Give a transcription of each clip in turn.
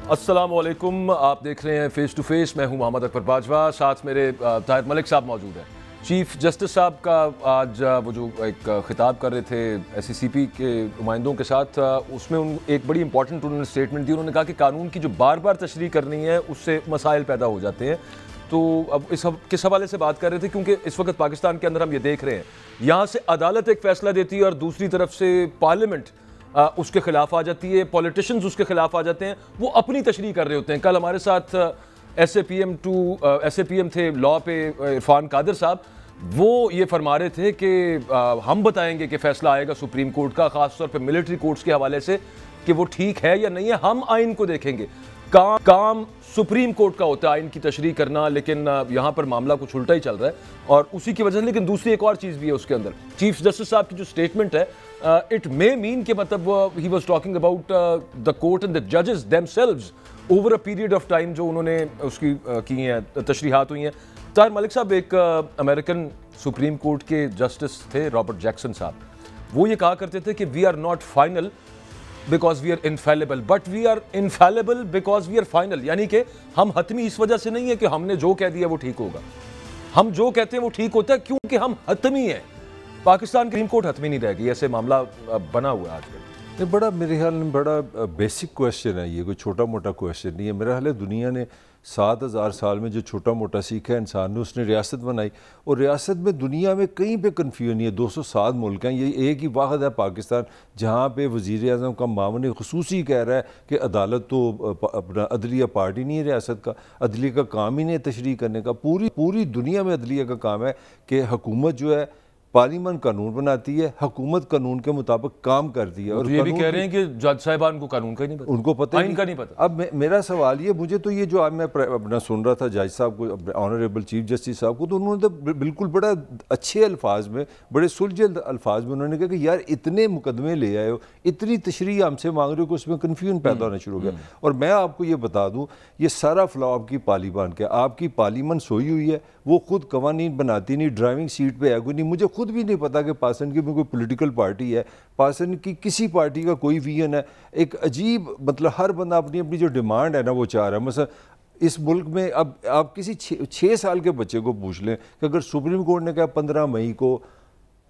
अस्सलाम वालेकुम, आप देख रहे हैं फेस टू फेस। मैं हूं मोहम्मद अकबर बाजवा, साथ मेरे ताहिर मलिक साहब मौजूद हैं। चीफ जस्टिस साहब का आज वो जो एक खिताब कर रहे थे SCCP के नुमाइंदों के साथ, उसमें एक बड़ी इंपॉर्टेंट उन्होंने स्टेटमेंट दी। उन्होंने कहा कि कानून की जो बार बार तशरीह करनी है उससे मसाइल पैदा हो जाते हैं। तो अब किस हवाले से बात कर रहे थे, क्योंकि इस वक्त पाकिस्तान के अंदर हम ये देख रहे हैं, यहाँ से अदालत एक फ़ैसला देती है और दूसरी तरफ से पार्लियामेंट उसके खिलाफ आ जाती है, पॉलिटिशियंस उसके खिलाफ आ जाते हैं, वो अपनी तशरीह कर रहे होते हैं। कल हमारे साथ SAPM थे लॉ पे इरफान कादिर साहब, वो ये फरमा रहे थे कि हम बताएंगे कि फैसला आएगा सुप्रीम कोर्ट का, खासतौर पे मिलिट्री कोर्ट्स के हवाले से, कि वो ठीक है या नहीं है, हम आइन को देखेंगे। काम सुप्रीम कोर्ट का होता है आइन की तशरीह करना, लेकिन यहाँ पर मामला कुछ उल्टा ही चल रहा है और उसी की वजह से। लेकिन दूसरी एक और चीज़ भी है उसके अंदर। चीफ जस्टिस साहब की जो स्टेटमेंट है, इट मे मीन के मतलब ही was talking about the court and the जजेस themselves over a period of time, जो उन्होंने उसकी की हैं तशरीहात हुई हैं। ताहिर मलिक साहब, एक अमेरिकन सुप्रीम कोर्ट के जस्टिस थे रॉबर्ट जैक्सन साहब, वो ये कहा करते थे कि we are not final because we are infallible, but we are infallible because we are final. यानी कि हम हतमी इस वजह से नहीं है कि हमने जो कह दिया वो ठीक होगा, हम जो कहते हैं वो ठीक होता है क्योंकि हम हतमी हैं। पाकिस्तान की सुप्रीम कोर्ट हतमी नहीं रहेगी, ऐसे मामला बना हुआ है आजकल। ये बड़ा, मेरे ख्याल में बड़ा बेसिक क्वेश्चन है, ये कोई छोटा मोटा क्वेश्चन नहीं है। मेरा ख्याल है दुनिया ने 7000 साल में जो छोटा मोटा सीखा है इंसान ने, उसने रियासत बनाई, और रियासत में दुनिया में कहीं पे कन्फ्यूजन नहीं है। 207 मुल्क हैं, ये एक ही वाहद है पाकिस्तान, जहाँ पे वज़ीर-ए-आज़म का मामून खुसूसी कह रहा है कि अदालत तो अपना अदलिया पार्टी नहीं है रियासत का, अदलिया का काम ही नहीं है तशरीह करने का। पूरी दुनिया में अदलिया का काम है कि हुकूमत जो है पार्लियामेंट कानून बनाती है, हुकूमत कानून के मुताबिक काम करती है। और ये भी कह रहे हैं कि जज साहिबान को कानून का ही नहीं पता, उनको पता आइन का नहीं पता। अब मेरा सवाल ये, मुझे तो ये जो आज मैं अपना सुन रहा था जज साहब को, ऑनरेबल चीफ जस्टिस साहब को, तो उन्होंने तो बिल्कुल बड़ा अच्छे अल्फाज में, बड़े सुलझे अल्फाज में उन्होंने कहा कि यार इतने मुकदमे ले आए हो, इतनी तशरीह हमसे मांग रहे हो कि उसमें कन्फ्यूजन पैदा होना शुरू हो गया। और मैं आपको ये बता दूँ, ये सारा फ्लॉ आपकी पार्लियामेंट का, आपकी पार्लियामेंट सोई हुई है, वो खुद कवानीन बनाती नहीं, ड्राइविंग सीट पे है कोई नहीं। मुझे खुद भी नहीं पता कि पाकिस्तान की कोई पॉलिटिकल पार्टी है, पाकिस्तान की किसी पार्टी का कोई विजन है। एक अजीब, मतलब हर बंदा अपनी अपनी जो डिमांड है ना वो चाह रहा है। मतलब इस मुल्क में अब आप किसी 6 साल के बच्चे को पूछ लें कि अगर सुप्रीम कोर्ट ने कहा 15 मई को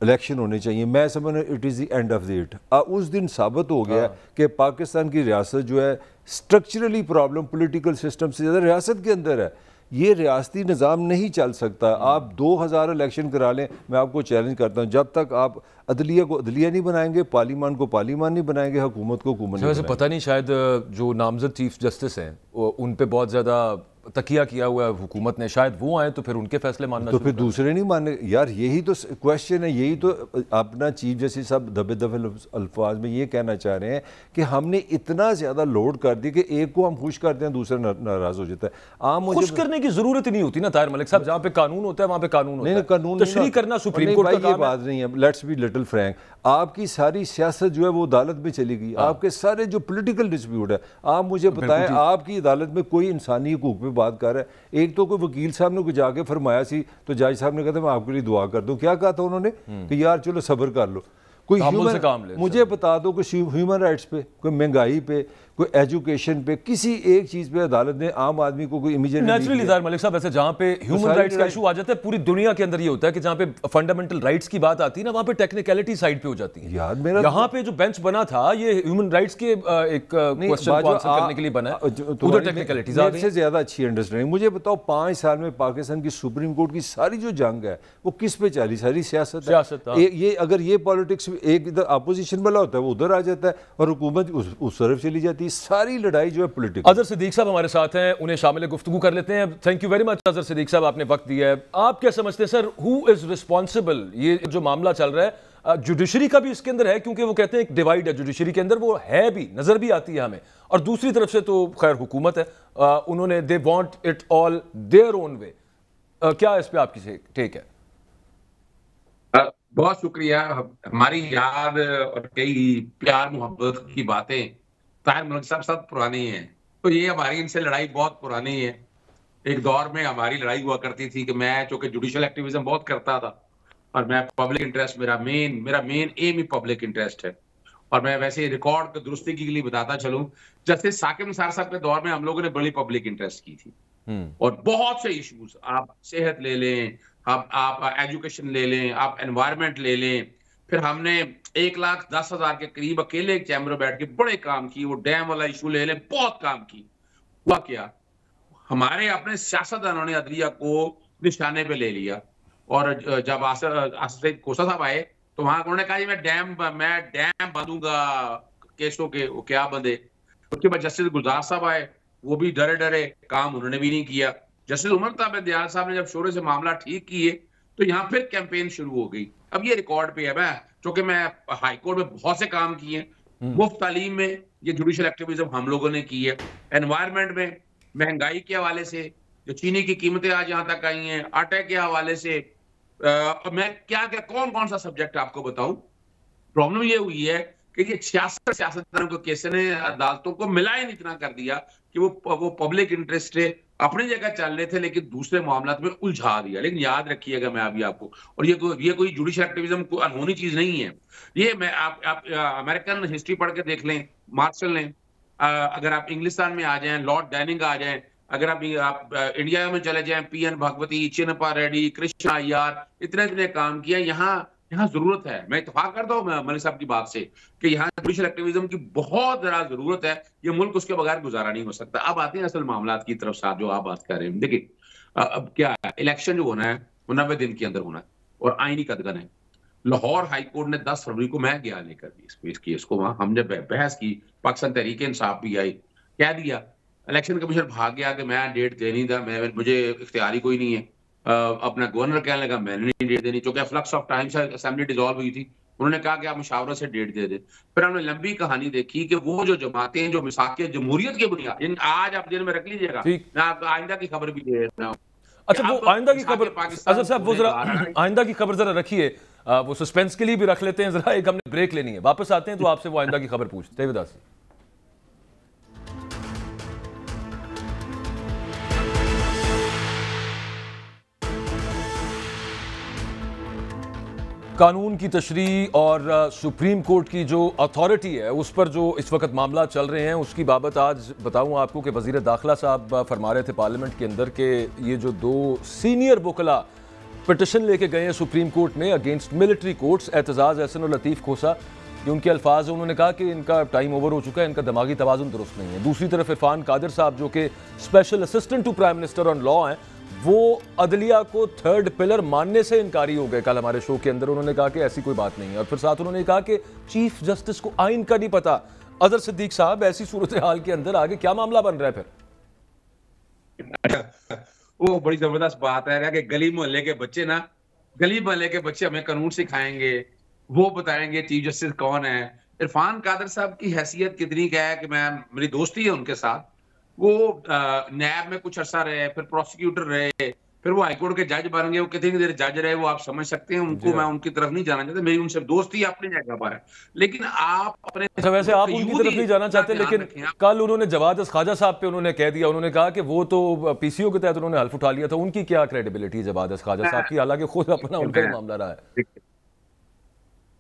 इलेक्शन होने चाहिए, मैं समझ it is the end of the it. उस दिन साबित हो गया कि पाकिस्तान की रियासत जो है स्ट्रक्चरली प्रॉब्लम पॉलिटिकल सिस्टम से ज़्यादा रियासत के अंदर है। ये रियासती निज़ाम नहीं चल सकता। आप 2000 इलेक्शन करा लें, मैं आपको चैलेंज करता हूँ, जब तक आप अदलिया को अदलिया नहीं बनाएंगे, पार्लियामान को पार्लियामान नहीं बनाएंगे, हुकूमत को हुकूमत नहीं बनाएंगे। पता नहीं, शायद जो नामजद चीफ जस्टिस हैं उन पे बहुत ज़्यादा तकिया किया हुआ है हुकूमत ने, शायद वो आए तो फिर उनके फैसले मानना, तो फिर दूसरे नहीं माने। यार यही तो क्वेश्चन है, यही तो अपना चीफ जस्टिस साहब दबे दबे अल्फाज में ये कहना चाह रहे हैं कि हमने इतना ज़्यादा लोड कर दी कि एक को हम खुश करते हैं, दूसरा नाराज़ हो जाता है। खुश करने की जरूरत ही नहीं होती ना ताहिर मलिक साहब, जहाँ पे कानून होता है वहाँ पे कानून होता है। कानून तशरीह करना सुप्रीम कोर्ट का काम है। बात नहीं है, लेट्स बी लिटिल फ्रैंक। आपकी सारी सियासत जो है वो अदालत में चली गई। आपके सारे जो पॉलिटिकल डिस्प्यूट है, आप मुझे बताएं, आपकी अदालत में कोई इंसानी हकूक पे बात कर रहा है। एक तो कोई वकील साहब ने कुछ जाके फरमाया सी, तो जज साहब ने कहा था मैं आपके लिए दुआ कर दूं। क्या कहा था उन्होंने कि यार चलो सब्र कर लो, कोई से काम ले, मुझे बता दो कोई ह्यूमन राइट्स पे, कोई महंगाई पे, कोई एजुकेशन पे, किसी एक चीज पे अदालत ने आम आदमी को कोई इमीडिएट नेचुरली ताहिर मलिक साहब, ऐसे जहां पे ह्यूमन राइट्स का इशू आ जाता है, पूरी दुनिया के अंदर ये होता है कि जहां पे फंडामेंटल राइट्स की बात आती है ना, वहां पे टेक्निकलिटी साइड पे हो जाती है। यार मेरा यहाँ पे जो बेंच बना था ये ह्यूमन राइट्स के एक क्वेश्चन को आंसर करने के लिए बना है, उधर टेक्निकलिटीज आ गई। से ज्यादा अच्छी अंडरस्टैंडिंग मुझे बताओ, 5 साल में पाकिस्तान की सुप्रीम कोर्ट की सारी जो जंग है वो किस पे चली? सारी सियासत। ये अगर ये पॉलिटिक्स एक इधर अपोजिशन वाला होता है वो उधर आ जाता है और हुकूमत उस तरफ चली जाती है। सारी लड़ाई जो है पॉलिटिकल। अजहर सिद्दीक साहब हमारे साथ हैं, उन्हें शामिल गुफ्तगू कर लेते हैं। Thank you very much Azhar Siddique साहब, आपने वक्त दिया है। आप क्या समझते हैं सर, हु इज रिस्पॉन्सिबल? ये जो मामला चल रहा है, जुडिशरी का भी इसके अंदर है, क्योंकि वो कहते हैं एक डिवाइड है जुडिशरी के अंदर, वो है भी, नजर भी आती है हमें, और दूसरी तरफ से तो खैर हुकूमत है, उन्होंने they want it all their own way. क्या इस पे आपकी टेक है? बहुत शुक्रिया। हमारी याद और कई प्यार मोहब्बत की बातें ताहिर मलिक साहब सब पुरानी हैं, तो ये हमारी इनसे लड़ाई बहुत पुरानी है। एक दौर में हमारी लड़ाई हुआ करती थी कि मैं चूंकि जुडिशल एक्टिविज्म बहुत करता था और मैं पब्लिक इंटरेस्ट, मेरा मेन एम ही पब्लिक इंटरेस्ट है, और मैं वैसे रिकॉर्ड की दुरुस्ती के लिए बताता चलूं, जस्टिस साकिब निसार साहब के दौर में हम लोगों ने बड़ी पब्लिक इंटरेस्ट की थी और बहुत से इश्यूज, आप सेहत ले लें, आप एजुकेशन ले लें, आप एनवायरनमेंट ले लें, फिर हमने 1,10,000 के करीब अकेले एक चैम्बर में बैठ के बड़े काम की, वो डैम वाला इशू ले लें, बहुत काम की। हुआ क्या, हमारे अपने सियासतदानों ने अदलिया को निशाने पे ले लिया और जब आसिफ कोसा साहब आए तो वहां उन्होंने कहा जी मैं डैम बांधूंगा, केसों के वो क्या बंधे। उसके बाद जस्टिस गुलजार साहब आए, वो भी डरे डरे, काम उन्होंने भी नहीं किया। जस्टिस उमर दयाल साहब ने जब शोरे से मामला ठीक किए तो यहाँ फिर कैंपेन शुरू हो गई। अब ये रिकॉर्ड पे है, मैं चूंकि मैं हाईकोर्ट में बहुत से काम किए, मुफ्त तालीम में ये जुडिशियल एक्टिविज्म हम लोगों ने की है, एनवायरनमेंट में, महंगाई के हवाले से, जो चीनी की कीमतें आज यहाँ तक आई हैं, आटे के हवाले से, मैं क्या कौन कौन सा सब्जेक्ट आपको बताऊं। प्रॉब्लम ये हुई है कि ये 66 सियासतदानों के केस ने अदालतों को मिलायन इतना कर दिया कि वो पब्लिक इंटरेस्ट अपनी जगह चल रहे थे लेकिन दूसरे मामला में उलझा दिया। लेकिन याद रखिएगा मैं अभी आपको, और ये कोई जुडिशियल एक्टिविज्म को अनहोनी चीज नहीं है। ये मैं आप अमेरिकन हिस्ट्री पढ़ के देख लें, मार्शल ने, अगर आप इंग्लिस्तान में आ जाएं, लॉर्ड डाइनिंग आ जाएं, अगर आप इंडिया में चले जाएं, पीएन भगवती, चिन्नप्पा रेड्डी, कृष्णा अय्यर, इतने काम किया। यहाँ जरूरत है, मैं इत्तेफाक करता हूँ मलिक साहब की बात से कि यहाँ जुडिशियल एक्टिविज्म की बहुत ज्यादा जरूरत है। ये मुल्क उसके बगैर गुजारा नहीं हो सकता। अब आते हैं असल मामला की तरफ साहब, जो आप बात कर रहे हैं। देखिए अब क्या है, इलेक्शन जो होना है वो 90 दिन के अंदर होना है और आईनी कदगन है। लाहौर हाई कोर्ट ने 10 फरवरी को, मैं गया लेकर इस केस को, वहां हमने बहस की, पाकिस्तान तहरीक इंसाफ भी आई, कह दिया इलेक्शन कमीशन भाग गया कि मैं डेट दे नहीं था, मुझे इख्तियार ही कोई नहीं है। अपना गवर्नर कहने लगा मैंने नहीं डेट देनी, क्योंकि फ्लक्स ऑफ टाइम से असेंबली डिसॉल्व हुई थी। उन्होंने कहा कि आप मुशावरत से डेट दे दे। फिर हमने लंबी कहानी देखी कि वो जो जमातें हैं जो मिसाके जमहूरियत के बुनियाद, आज आप जेल में रख लीजिएगा, मैं आपको आइंदा की खबर भी दे रहा हूँ। अच्छा, वो आइंदा की खबर, अच्छा साहब वो जरा आइंदा की खबर जरा रखिए, वो सस्पेंस के लिए भी रख लेते हैं जरा, एक हमने ब्रेक लेनी है, वापस आते हैं तो आपसे वो आइंदा की खबर पूछते हैं। विदासी कानून की तशरीह और सुप्रीम कोर्ट की जो अथॉरिटी है उस पर जो इस वक्त मामला चल रहे हैं, उसकी बाबत आज बताऊं आपको कि वज़ीर दाखिला साहब फरमा रहे थे पार्लियामेंट के अंदर कि ये जो 2 सीनियर वकला पिटिशन लेके गए हैं सुप्रीम कोर्ट में against military courts, Aitzaz Ahsan और लतीफ़ खोसा, कि उनके अल्फाज, उन्होंने कहा कि इनका टाइम ओवर हो चुका है, इनका दिमागी तवाज़ुन दुरुस्त नहीं है। दूसरी तरफ इरफान कादिर साहब जो कि special assistant to prime minister on law हैं, वो अदलिया को थर्ड पिलर मानने से इनकारी हो गए। कल हमारे शो के अंदर उन्होंने कहा कि ऐसी कोई बात नहीं है, और फिर साथ उन्होंने कहा कि चीफ जस्टिस को आइन का नहीं पता। अजहर सिद्दीक साहब, ऐसी सूरत हाल के अंदर आगे क्या मामला बन रहा है फिर? वो बड़ी जबरदस्त बात है कि गली मोहल्ले के बच्चे हमें कानून सिखाएंगे, वो बताएंगे चीफ जस्टिस कौन है। इरफान कादिर साहब की हैसियत कितनी क्या है कि मेरी दोस्ती है उनके साथ। वो नैब में कुछ अरसा रहे, फिर प्रोसिक्यूटर रहे, फिर वो हाईकोर्ट के जज बन गए। वो कितनी देर जज रहे वो आप समझ सकते हैं। उनको मैं उनकी तरफ नहीं जाना चाहता, मेरी उनसे दोस्ती अपनी जगह पर है, लेकिन आप अपने वैसे आप उनकी तरफ नहीं जाना चाहते, लेकिन कल उन्होंने जवाद ख्वाजा साहब पे उन्होंने कह दिया, उन्होंने कहा कि वो तो पीसीओ के तहत उन्होंने हल्फ उठा लिया था। उनकी क्या क्रेडिबिलिटी है जवाद ख्वाजा साहब की, हालांकि खुद अपना उनका ही मामला रहा है।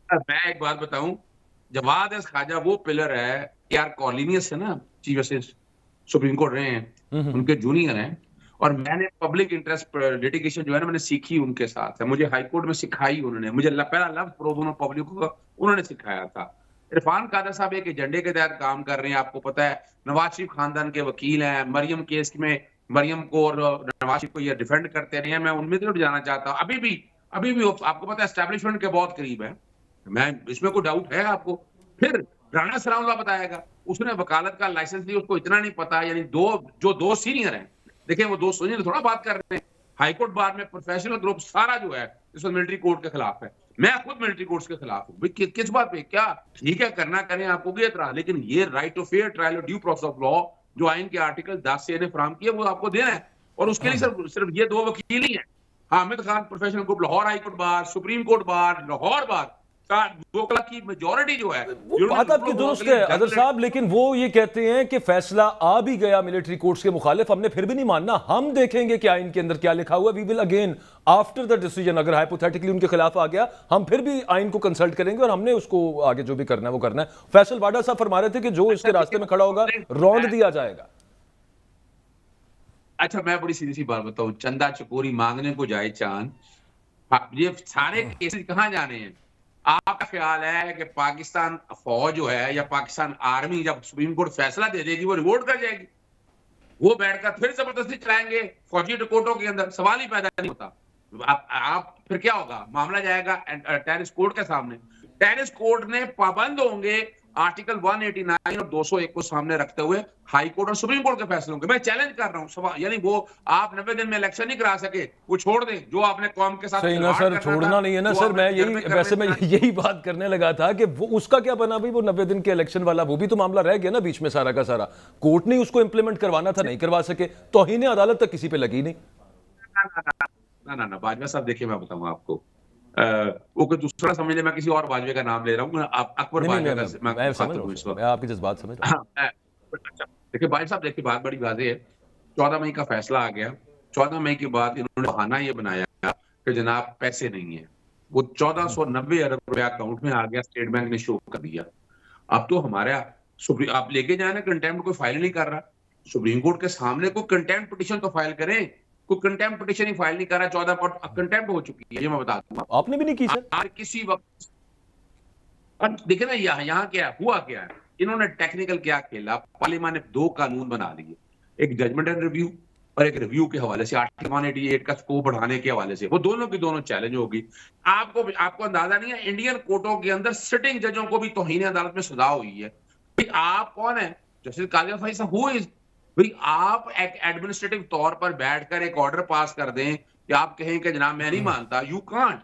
मैं एक बात बताऊं, जवाद ख्वाजा वो पिलर है यार, कॉलिनियस है ना, चीफ जस्टिस सुप्रीम कोर्ट रहे हैं, उनके जूनियर हैं, और मैंने पब्लिक इंटरेस्ट लिटिगेशन जो है ना मैंने सीखी उनके साथ है। मुझे हाई कोर्ट में सिखाई उन्होंने, मुझे पहला लफ्ज प्रो बोनो पब्लिक को उन्होंने सिखाया था। इरफान कादिर साहब एक एजेंडे के तहत काम कर रहे हैं। आपको पता है नवाज शरीफ खानदान के वकील हैं, मरियम केस में मरियम को और नवाज शरीफ को ये डिफेंड करते रहे हैं। मैं उनमें तो जाना चाहता हूँ, अभी भी आपको पता है एस्टेब्लिशमेंट के बहुत करीब है, मैं इसमें कोई डाउट है आपको। फिर राणा सलाउल्लाह बताएगा, उसने वकालत का लाइसेंस लिया, उसको इतना नहीं पता। यानी दो सीनियर हैं, देखिए वो 2 सीनियर थोड़ा बात कर रहे हैं। हाईकोर्ट बार में प्रोफेशनल ग्रुप सारा जो है इस वक्त मिलिट्री कोर्ट के खिलाफ है। मैं खुद मिलिट्री कोर्ट के खिलाफ हूँ। किस बात पे? क्या ठीक है करना करें, आपको भी एतराज, लेकिन ये राइट ऑफ फेयर ट्रायल और ड्यू प्रोसेस ऑफ लॉ जो आइन के आर्टिकल 10 से फराहम किया वो आपको देना है। और उसके लिए सिर्फ ये 2 वकील ही है, Hamid Khan professional group, Lahore high court bar, supreme court bar, Lahore bar, 2 lakh की मेजॉरिटी जो है, वो बात आपकी दुरुस्त है अदर साहब, लेकिन वो ये कहते हैं कि फैसला आ भी गया मिलिट्री कोर्ट्स के मुखालिफ, हमने फिर भी नहीं मानना, हम देखेंगे कि आइन के अंदर क्या लिखा हुआ, we will again after the decision, अगर हाइपोथेटिकली उनके खिलाफ आ गया हम फिर भी आइन को कंसल्ट करेंगे और हमने उसको आगे जो भी करना है वो करना है। फैसल वाडा साहब फरमा रहे थे कि जो इसके रास्ते में खड़ा होगा रौंद दिया जाएगा। अच्छा, मैं बड़ी सीधी सी बात बताऊं, चंदा चकोरी मांगने को जाए चांद, ये सारे केसेस कहां जाने हैं? आपका ख्याल है कि पाकिस्तान फौज जो है या पाकिस्तान आर्मी जब सुप्रीम कोर्ट फैसला दे देगी वो रिवोट कर जाएगी? वो बैठकर फिर जबरदस्ती चलाएंगे फौजी कोर्टों के अंदर? सवाल ही पैदा नहीं होता। आप फिर क्या होगा? मामला जाएगा टेरिस कोर्ट के सामने। टेरिस कोर्ट ने पाबंद होंगे आर्टिकल 189 और 201 को सामने रखते हुए हाई कोर्ट और सुप्रीम कोर्ट के फैसलों के। मैं चैलेंज कर रहा हूं, यानी वो आप 90 दिन में इलेक्शन नहीं करा सके, वो छोड़ दें जो आपने कौम के साथ। सही ना सर, छोड़ना नहीं है ना सर, मैं यही बात करने लगा था कि वो उसका क्या बना भाई, वो 90 दिन के इलेक्शन वाला वो भी तो मामला रह गया ना बीच में सारा का सारा। कोर्ट ने उसको इंप्लीमेंट करवाना था, नहीं करवा सके, तौहीन अदालत तक किसी पे लगी नहीं। ना बाजवा साहब, देखिए मैं बताऊंगा आपको, वो कोई दूसरा समझ ले, मैं किसी और बाजवे का नाम ले रहा हूँ, अकबर बाजवा का मैं समझ रहा हूँ, मैं आपकी जज्बात समझ रहा हूं। देखिए बाजवा साहब, देखिए बात बड़ी वाज़ेह है, 14 मई का फैसला आ गया। 14 मई के बाद इन्होंने बहाना ये बनाया कि जनाब पैसे नहीं है, वो 1490 अरब रुपया अकाउंट में आ गया, स्टेट बैंक ने शो कर दिया। अब तो हमारा आप लेके जाए ना, कंटेम्प्ट कोई फाइल नहीं कर रहा, सुप्रीम कोर्ट के सामने कोई कंटेम्प्ट पिटीशन तो फाइल करें, कोई कंटेम्प्ट पिटीशन ही फाइल नहीं कर रहा। 14 पर कंटेम्प्ट हो चुकी है, ये मैं बता दूंगा। आपने भी नहीं की सर? किसी वक्त देखिए ना, यहाँ क्या हुआ, क्या है, इन्होंने टेक्निकल क्या खेला, पार्लियामेंट ने 2 कानून बना लिए, एक जजमेंट एंड रिव्यू और एक रिव्यू के हवाले से, आर्टिकल 188 का स्कोप बढ़ाने के हवाले से। वो दोनों की दोनों चैलेंज होगी। आपको अंदाजा नहीं है, इंडियन कोर्टों के अंदर सिटिंग जजों को भी तौहीन अदालत में सजा हुई है। भाई आप कौन है? जस्टिस कालिया फैसल हु इज? भाई आप एक एडमिनिस्ट्रेटिव तौर पर बैठकर एक ऑर्डर पास कर दें कि आप कहें कि जनाब मैं नहीं मानता, यू कांट।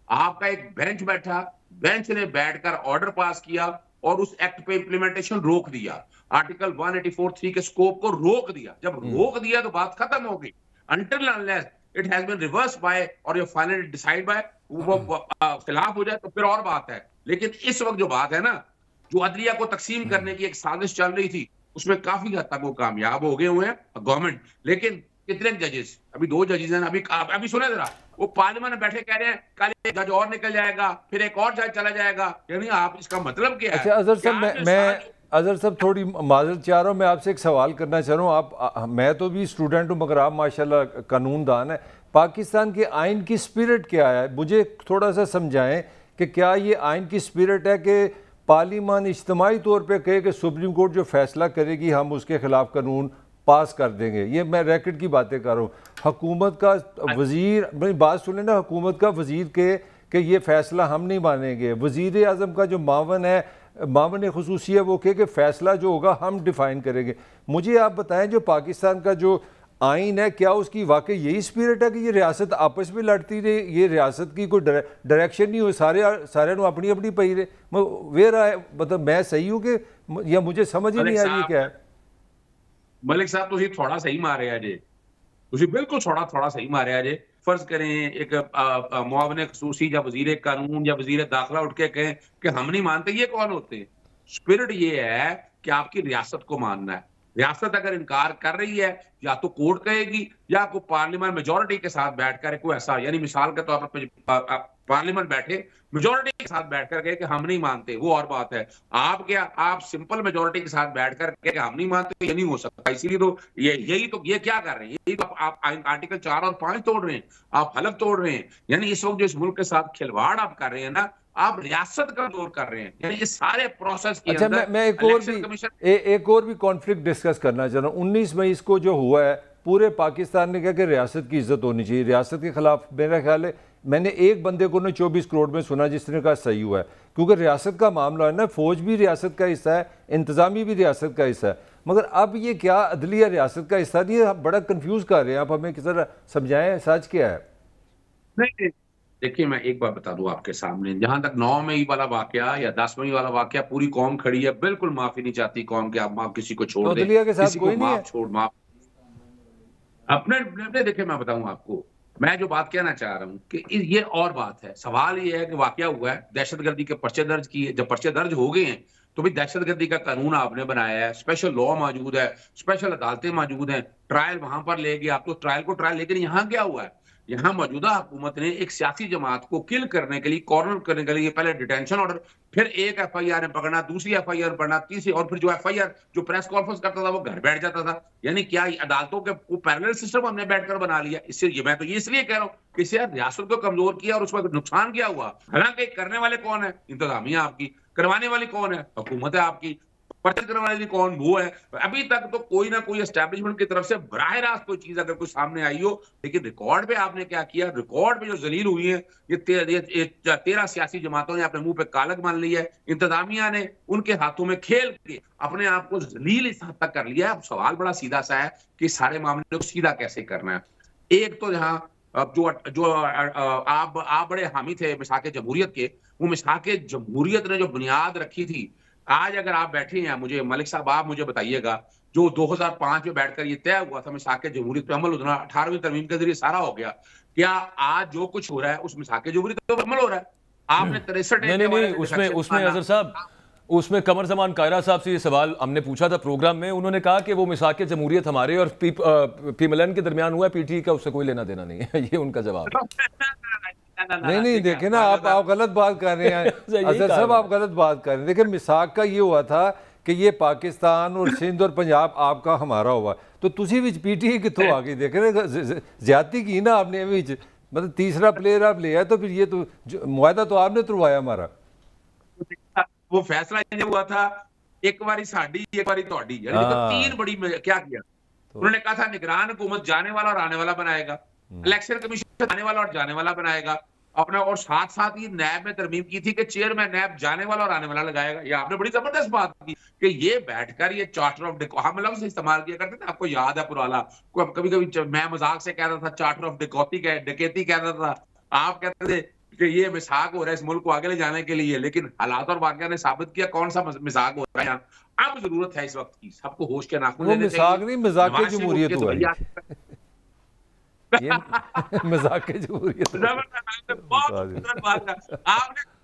आपका एक बेंच बैठा, बेंच ने बैठकर ऑर्डर पास किया और उस एक्ट पे इंप्लीमेंटेशन रोक दिया, आर्टिकल 184(3) के स्कोप को रोक दिया। जब रोक दिया तो बात खत्म हो गई। Until unless it has been reverse by और यू फाइनली डिसाइड बाय, वो खिलाफ हो जाए तो फिर और बात है। लेकिन इस वक्त जो बात है ना, जो अदलिया को तकसीम करने की एक साजिश चल रही थी, उसमें काफी हद तक वो कामयाब हो गए हुए हैं गवर्नमेंट। लेकिन कितने जजेस? अभी 2 जजेस हैं। अभी सुने जरा, वो पार्लियामेंट में बैठे कह रहे हैं कल एक जज और निकल जाएगा, फिर एक और जज चला जाएगा। यानी आप इसका मतलब क्या है? अच्छा अजहर साहब, मैं अजहर साहब थोड़ी माजरत चाह रहा हूँ, मैं आपसे एक सवाल करना चाह रहा हूँ। आप, मैं तो भी स्टूडेंट हूँ मगर आप माशाल्लाह कानूनदान है। पाकिस्तान के आइन की स्पिरिट क्या है, मुझे थोड़ा सा समझाएं कि क्या ये आइन की स्पिरिट है कि पार्लियामान इज्तिमाई तौर पे कहे कि सुप्रीम कोर्ट जो फैसला करेगी हम उसके खिलाफ कानून पास कर देंगे? ये मैं रैकेट की बातें कर रहा हूँ। हुकूमत का वजीर, मेरी बात सुने ना, हुकूमत का वजीर के कि ये फैसला हम नहीं मानेंगे, वजीर आज़म का जो मावन है, मावन खुसूसी है, वो कहे कि फैसला जो होगा हम डिफ़ाइन करेंगे। मुझे आप बताएं जो पाकिस्तान का जो आइन है, क्या उसकी वाकई यही स्पिरिट है कि ये रियासत आपस में लड़ती रहे, ये रियासत की कोई डायरेक्शन नहीं हो, सारे अपनी अपनी पई रहे? वेर है, मतलब मैं सही हूँ कि, या मुझे समझ ही नहीं आ रही क्या है? मलिक साहब तुसी थोड़ा सही मारे जे, तुसी बिल्कुल थोड़ा सही मारे जे। फर्ज करें एक मुआविन खसूसी या वजीर कानून या वजीर दाखिला उठ के कहें कि हम नहीं मानते, ये कौन होते हैं? स्पिरिट ये है कि आपकी रियासत को मानना है। रियासत अगर इनकार कर रही है, या तो कोर्ट कहेगी या कोई पार्लियामेंट मेजोरिटी के साथ बैठकर कोई ऐसा, यानी मिसाल के तौर पर पार्लियामेंट बैठे मेजोरिटी के साथ बैठकर कहे कि हम नहीं मानते, वो और बात है। आप क्या, आप सिंपल मेजोरिटी के साथ बैठकर कहे कि हम नहीं मानते, ये नहीं हो सकता। इसीलिए तो ये क्या कर रहे हैं? यही तो आप आर्टिकल 4 और 5 तोड़ रहे हैं, आप हलफ तोड़ रहे हैं। यानी इस वक्त जो इस मुल्क के साथ खिलवाड़ आप कर रहे हैं ना, आप रियासत का दौर कर रहे हैं। यानी ये सारे प्रोसेस के अंदर। अच्छा, मैं एक और भी कॉन्फ्लिक्ट डिस्कस करना चाह रहा हूँ। 19 मई को जो हुआ है, पूरे पाकिस्तान ने कहा कि रियासत की इज्जत होनी चाहिए। रियासत के खिलाफ मेरा ख्याल है मैंने एक बंदे को 24 करोड़ में सुना जिसने कहा सही हुआ है, क्योंकि रियासत का मामला है ना, फौज भी रियासत का हिस्सा है, इंतजामी भी रियासत का हिस्सा है। मगर अब ये क्या अदलिया रियासत का हिस्सा नहीं है? बड़ा कंफ्यूज कर रहे हैं आप, हमें किस तरह समझाएं, सच क्या है? नहीं, देखिए मैं एक बात बता दूं आपके सामने, जहां तक 9 मई वाला वाकया या 10 मई वाला वाकया, पूरी कौम खड़ी है, बिल्कुल माफी नहीं चाहती कौम के, आप माफ किसी को छोड़ तो दें, के साथ किसी कोई को नहीं माफ छोड़ माफ अपने देखे। मैं बताऊं आपको, मैं जो बात कहना चाह रहा हूं कि ये और बात है। सवाल ये है कि वाकया हुआ है, दहशतगर्दी के पर्चे दर्ज किए, जब पर्चे दर्ज हो गए हैं तो भी दहशतगर्दी का कानून आपने बनाया है, स्पेशल लॉ मौजूद है, स्पेशल अदालतें मौजूद हैं, ट्रायल वहां पर ले गए आप, तो ट्रायल को ट्रायल, लेकिन यहाँ क्या हुआ है, यहाँ मौजूदा हुकूमत ने एक सियासी जमात को किल करने के लिए, कॉर्नर करने के लिए पहले डिटेंशन ऑर्डर, फिर एक एफआईआर में पकड़ना, दूसरी एफआईआर में पकड़ना, तीसरी, और फिर जो एफआईआर जो प्रेस कॉन्फ्रेंस करता था वो घर बैठ जाता था। यानी क्या अदालतों के वो पैरेलल सिस्टम हमने बैठकर बना लिया। इससे ये मैं तो ये इसलिए कह रहा हूँ कि इससे रियासत को कमजोर किया और उसमें नुकसान क्या हुआ। हालांकि करने वाले कौन है, इंतजामिया आपकी, करवाने वाली कौन है, हुकूमत है आपकी, पर्चे करने वाली कौन, वो है। अभी तक तो कोई ना कोई एस्टैब्लिशमेंट की तरफ से बराह रास्त कोई चीज अगर कुछ सामने आई हो, लेकिन रिकॉर्ड पे आपने क्या किया, रिकॉर्ड पे जो जलील हुई है ये 13 सियासी जमातों ने अपने मुंह पे कालक मान लिया है, इंतजामिया ने उनके हाथों में खेल के अपने आप को जलील इस हद तक कर लिया है। अब सवाल बड़ा सीधा सा है कि सारे मामले को सीधा कैसे करना है। एक तो जहां जो आप बड़े हामी थे मिसाके जमहूरियत के, वो मिसाके जमहूरियत ने जो बुनियाद रखी थी, आज अगर आप बैठे हैं, मुझे मलिक साहब आप मुझे बताइएगा, जो 2005 में बैठकर ये तय हुआ था मिसाके जमहूरियत पे अमल होना, 18वीं तरमीम के जरिए सारा हो गया, क्या आज जो कुछ हो रहा है उस मिसाके जमहूरियत पे अमल हो रहा है? आपने 63 नहीं, उसमें अजहर साहब, उसमें कमर जमान कायरा साहब से ये सवाल हमने पूछा था प्रोग्राम में, उन्होंने कहा कि वो मिसाके जमहूरियत हमारे और पीएमएलएन के दरमियान हुआ है, पीटीआई का उससे कोई लेना देना नहीं है। ये उनका जवाब। नहीं देखे ना, आप गलत बात कर रहे हैं अजहर साहब, आप गलत बात कर रहे हैं। देखिए मिसाक का ये हुआ था कि ये पाकिस्तान और सिंध और पंजाब आपका हमारा हुआ, तो तुसी विच पीटीआई कितों आ गई, देख रहे ज्यादती की ना आपने, मतलब तीसरा प्लेयर आप ले आए, तो फिर ये तो मुआहदा तो आपने तुड़वाया हमारा। वो फैसला ये हुआ था, एक बारी साड़ी एक बारी तोड़ी, यानी तो 3 बड़ी क्या किया उन्होंने, कहा था निगरान हुकूमत जाने वाला और आने वाला बनाएगा, इलेक्शन कमीशन आने वाला और जाने वाला बनाएगा अपना, और साथ साथ ही नैब में तरमीम की थी कि चेयरमैन नैब जाने वाला और आने वाला लगाएगा। ये आपने बड़ी जबरदस्त बात की कि ये बैठकर ये चार्टर ऑफ हम लफ्ज इस्तेमाल किया करते थे, आपको याद है पुराना, कभी कभी मैं मजाक से कहता था चार्टर ऑफ डकैती कहता था, आप कहते थे कि ये मिसाक हो रहा है इस मुल्क को आगे ले जाने के लिए, लेकिन हालात और वाकया ने साबित किया कौन सा मिसाक हो रहा है यहाँ। अब जरूरत है इस वक्त की, सबको होश के नाखून लेने चाहिए। मिसाक नहीं, मजाक की जमहूरियत हुआ है। मजाक की जमहूरियत। आपने